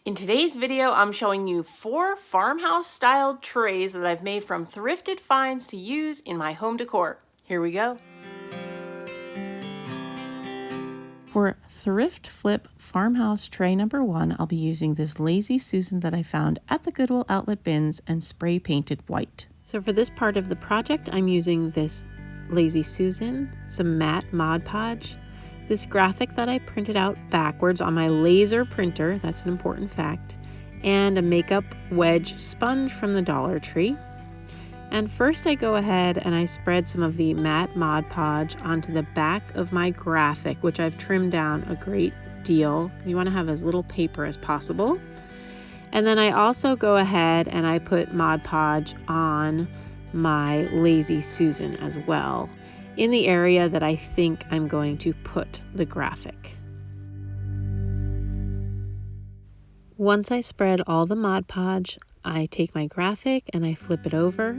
In today's video, I'm showing you 4 farmhouse-styled trays that I've made from thrifted finds to use in my home decor. Here we go. For Thrift Flip Farmhouse Tray number 1, I'll be using this Lazy Susan that I found at the Goodwill outlet bins and spray painted white. So for this part of the project, I'm using this Lazy Susan, some matte Mod Podge, this graphic that I printed out backwards on my laser printer, that's an important fact, and a makeup wedge sponge from the Dollar Tree. And first I go ahead and I spread some of the matte Mod Podge onto the back of my graphic, which I've trimmed down a great deal. You want to have as little paper as possible. And then I also go ahead and I put Mod Podge on my Lazy Susan as well, in the area that I think I'm going to put the graphic. Once I spread all the Mod Podge, I take my graphic and I flip it over,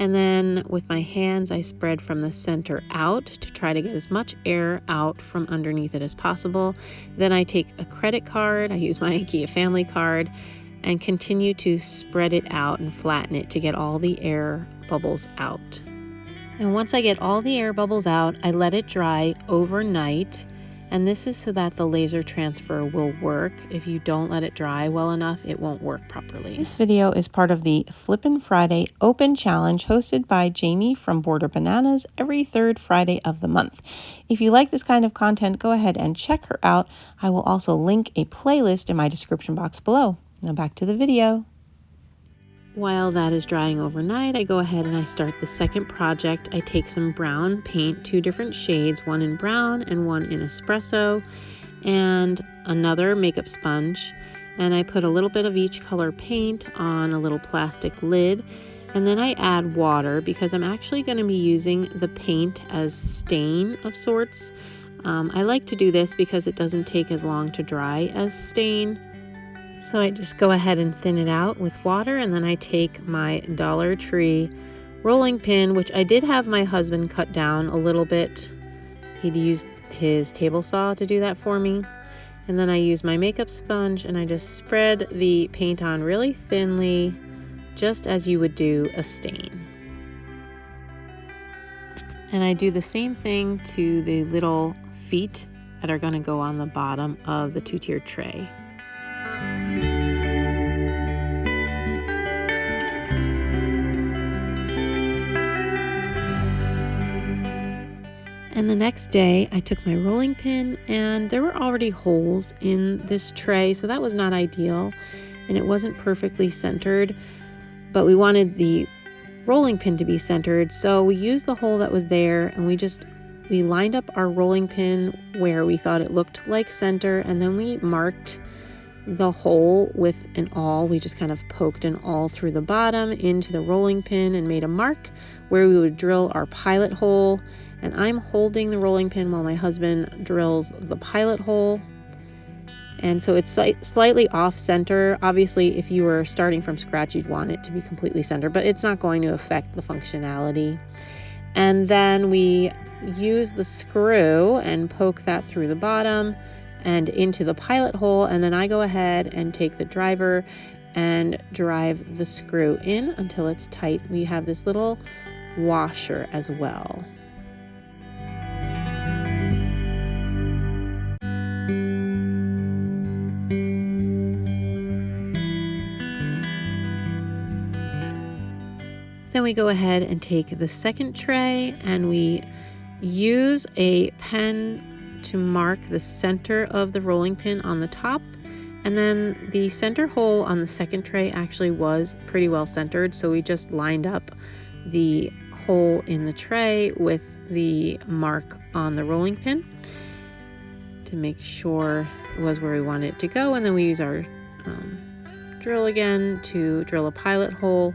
and then with my hands I spread from the center out to try to get as much air out from underneath it as possible. Then I take a credit card, I use my IKEA family card, and continue to spread it out and flatten it to get all the air bubbles out. And once I get all the air bubbles out, I let it dry overnight. And this is so that the laser transfer will work. If you don't let it dry well enough, it won't work properly. This video is part of the Flippin' Friday Open Challenge hosted by Jamie from Border Bananas every 3rd Friday of the month. If you like this kind of content, go ahead and check her out. I will also link a playlist in my description box below. Now back to the video. While that is drying overnight, I go ahead and I start the second project. I take some brown paint, 2 different shades, one in brown and one in espresso, and another makeup sponge. And I put a little bit of each color paint on a little plastic lid. And then I add water because I'm actually going to be using the paint as stain of sorts. I like to do this because it doesn't take as long to dry as stain. So I just go ahead and thin it out with water, and then I take my Dollar Tree rolling pin, which I did have my husband cut down a little bit. He'd used his table saw to do that for me. And then I use my makeup sponge and I just spread the paint on really thinly, just as you would do a stain. And I do the same thing to the little feet that are going to go on the bottom of the 2-tiered tray. And the next day I took my rolling pin, and there were already holes in this tray, so that was not ideal, and it wasn't perfectly centered, but we wanted the rolling pin to be centered, so we used the hole that was there, and we lined up our rolling pin where we thought it looked like center, and then we marked the hole with an awl. We just kind of poked an awl through the bottom into the rolling pin and made a mark where we would drill our pilot hole. And I'm holding the rolling pin while my husband drills the pilot hole. And so it's slightly off center. Obviously, if you were starting from scratch, you'd want it to be completely centered, but it's not going to affect the functionality. And then we use the screw and poke that through the bottom and into the pilot hole, and then I go ahead and take the driver and drive the screw in until it's tight. We have this little washer as well. Then we go ahead and take the second tray and we use a pen to mark the center of the rolling pin on the top. And then the center hole on the second tray actually was pretty well centered, so we just lined up the hole in the tray with the mark on the rolling pin to make sure it was where we wanted it to go. And then we use our drill again to drill a pilot hole,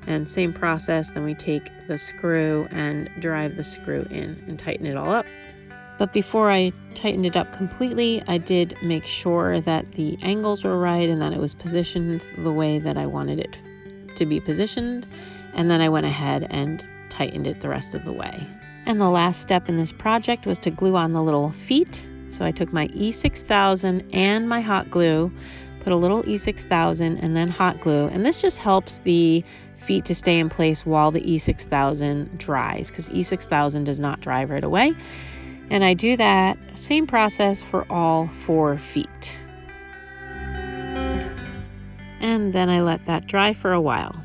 and same process. Then we take the screw and drive the screw in and tighten it all up. But before I tightened it up completely, I did make sure that the angles were right and that it was positioned the way that I wanted it to be positioned. And then I went ahead and tightened it the rest of the way. And the last step in this project was to glue on the little feet. So I took my E6000 and my hot glue, put a little E6000 and then hot glue. And this just helps the feet to stay in place while the E6000 dries, because E6000 does not dry right away. And I do that same process for all 4 feet. And then I let that dry for a while.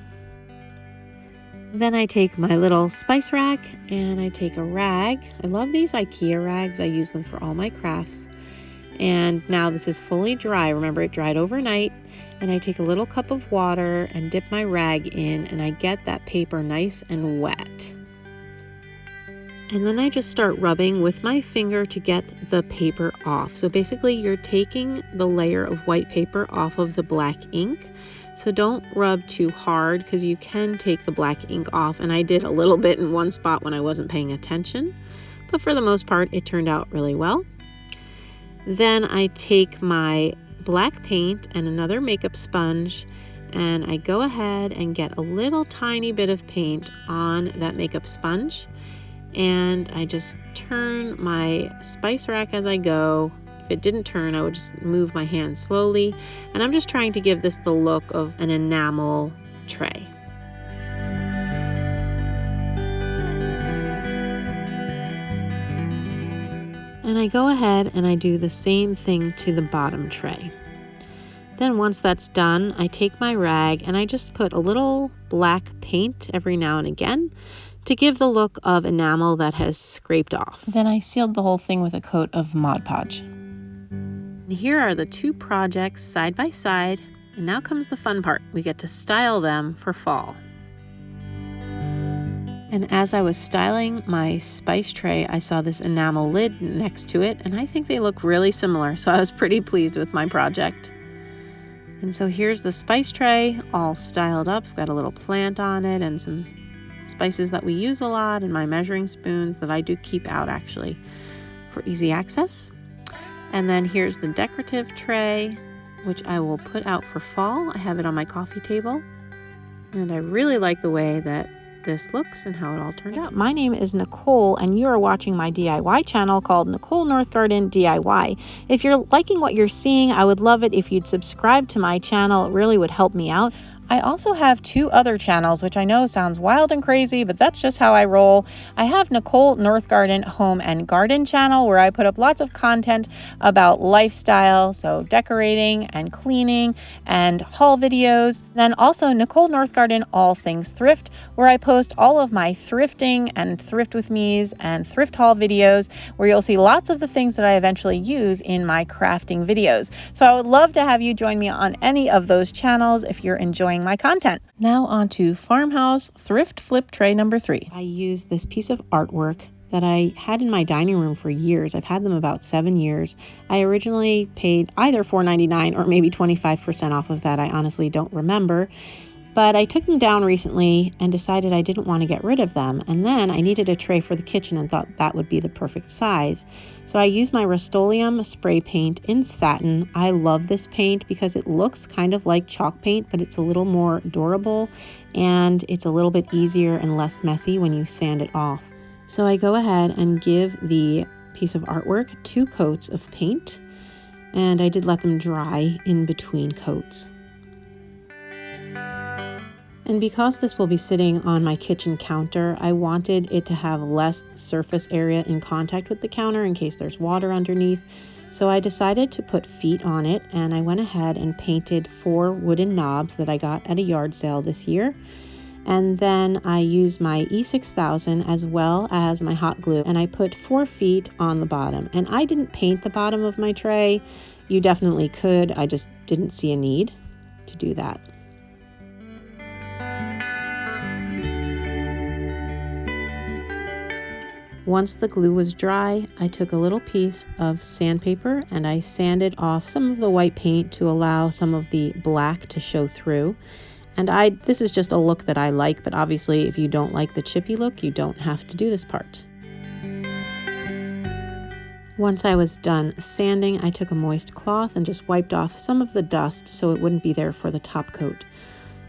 Then I take my little spice rack and I take a rag. I love these IKEA rags. I use them for all my crafts. And now this is fully dry. Remember, it dried overnight. And I take a little cup of water and dip my rag in, and I get that paper nice and wet. And then I just start rubbing with my finger to get the paper off. So basically you're taking the layer of white paper off of the black ink. So don't rub too hard, because you can take the black ink off. And I did a little bit in one spot when I wasn't paying attention. But for the most part, it turned out really well. Then I take my black paint and another makeup sponge, and I go ahead and get a little tiny bit of paint on that makeup sponge. And I just turn my spice rack as I go. If it didn't turn, I would just move my hand slowly. And I'm just trying to give this the look of an enamel tray. And I go ahead and I do the same thing to the bottom tray. Then once that's done, I take my rag and I just put a little black paint every now and again to give the look of enamel that has scraped off. Then I sealed the whole thing with a coat of Mod Podge. And here are the 2 projects side by side, and now comes the fun part. We get to style them for fall. And as I was styling my spice tray, I saw this enamel lid next to it, and I think they look really similar, so I was pretty pleased with my project. And so here's the spice tray all styled up. I've got a little plant on it and some spices that we use a lot, and my measuring spoons that I do keep out actually for easy access. And then here's the decorative tray, which I will put out for fall. I have it on my coffee table, and I really like the way that this looks and how it all turned out. My name is Nicole, and you are watching my DIY channel called Nicole Northgarden DIY. If you're liking what you're seeing, I would love it if you'd subscribe to my channel. It really would help me out. I also have 2 other channels, which I know sounds wild and crazy, but that's just how I roll. I have Nicole Northgarden Home and Garden channel, where I put up lots of content about lifestyle, so decorating and cleaning and haul videos. Then also Nicole Northgarden All Things Thrift, where I post all of my thrifting and thrift with me's and thrift haul videos, where you'll see lots of the things that I eventually use in my crafting videos. So I would love to have you join me on any of those channels if you're enjoying my content. Now on to Farmhouse Thrift Flip Tray number 3. I used this piece of artwork that I had in my dining room for years. I've had them about 7 years. I originally paid either $4.99 or maybe 25% off of that. I honestly don't remember. But I took them down recently and decided I didn't want to get rid of them. And then I needed a tray for the kitchen and thought that would be the perfect size. So I used my Rust-Oleum spray paint in satin. I love this paint because it looks kind of like chalk paint, but it's a little more durable and it's a little bit easier and less messy when you sand it off. So I go ahead and give the piece of artwork 2 coats of paint, and I did let them dry in between coats. And because this will be sitting on my kitchen counter, I wanted it to have less surface area in contact with the counter in case there's water underneath. So I decided to put feet on it, and I went ahead and painted 4 wooden knobs that I got at a yard sale this year. And then I used my E6000 as well as my hot glue, and I put 4 feet on the bottom. And I didn't paint the bottom of my tray. You definitely could. I just didn't see a need to do that. Once the glue was dry, I took a little piece of sandpaper and I sanded off some of the white paint to allow some of the black to show through. And this is just a look that I like, but obviously if you don't like the chippy look, you don't have to do this part. Once I was done sanding, I took a moist cloth and just wiped off some of the dust so it wouldn't be there for the top coat.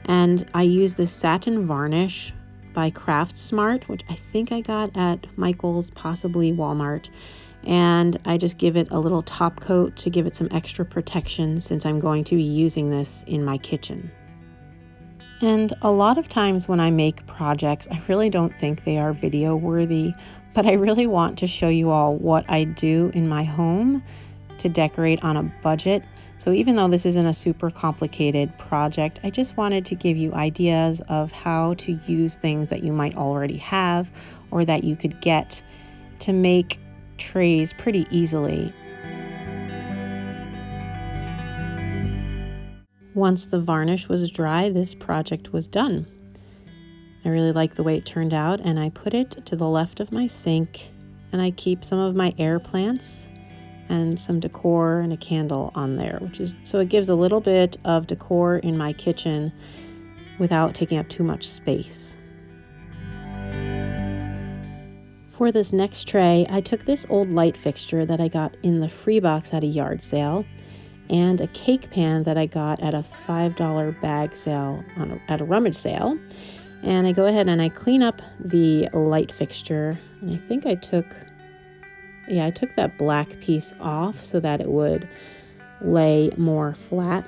And I used this satin varnish by Craft Smart, which I think I got at Michael's, possibly Walmart. and I just give it a little top coat to give it some extra protection since I'm going to be using this in my kitchen. And a lot of times when I make projects, I really don't think they are video worthy, but I really want to show you all what I do in my home to decorate on a budget. So even though this isn't a super complicated project, I just wanted to give you ideas of how to use things that you might already have or that you could get to make trays pretty easily. Once the varnish was dry, this project was done. I really like the way it turned out, and I put it to the left of my sink, and I keep some of my air plants and some decor and a candle on there, so it gives a little bit of decor in my kitchen without taking up too much space. For this next tray, I took this old light fixture that I got in the free box at a yard sale, and a cake pan that I got at a $5 bag sale at a rummage sale. And I go ahead and I clean up the light fixture, and I think I took that black piece off so that it would lay more flat.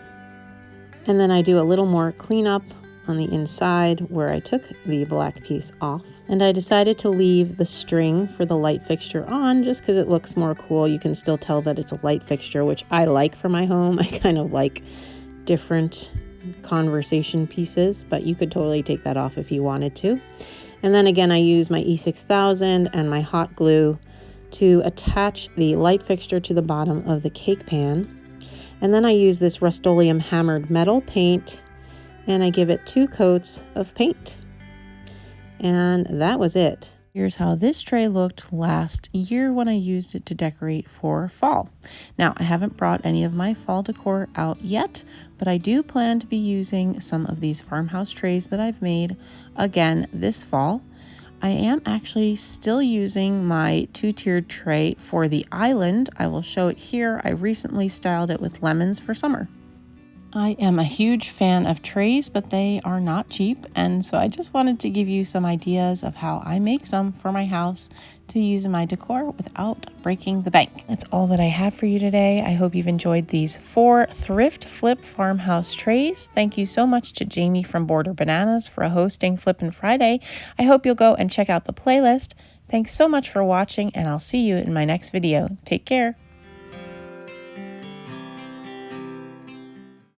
And then I do a little more cleanup on the inside where I took the black piece off. And I decided to leave the string for the light fixture on just because it looks more cool. You can still tell that it's a light fixture, which I like for my home. I kind of like different conversation pieces, but you could totally take that off if you wanted to. And then again, I use my E6000 and my hot glue to attach the light fixture to the bottom of the cake pan. And then I use this Rust-Oleum hammered metal paint, and I give it 2 coats of paint. And that was it. Here's how this tray looked last year when I used it to decorate for fall. Now, I haven't brought any of my fall decor out yet, but I do plan to be using some of these farmhouse trays that I've made again this fall. I am actually still using my 2-tiered tray for the island. I will show it here. I recently styled it with lemons for summer. I am a huge fan of trays, but they are not cheap, and so I just wanted to give you some ideas of how I make some for my house to use in my decor without breaking the bank. That's all that I have for you today. I hope you've enjoyed these 4 thrift flip farmhouse trays. Thank you so much to Jamie from Border Bananas for hosting Flippin' Friday. I hope you'll go and check out the playlist. Thanks so much for watching, and I'll see you in my next video. Take care.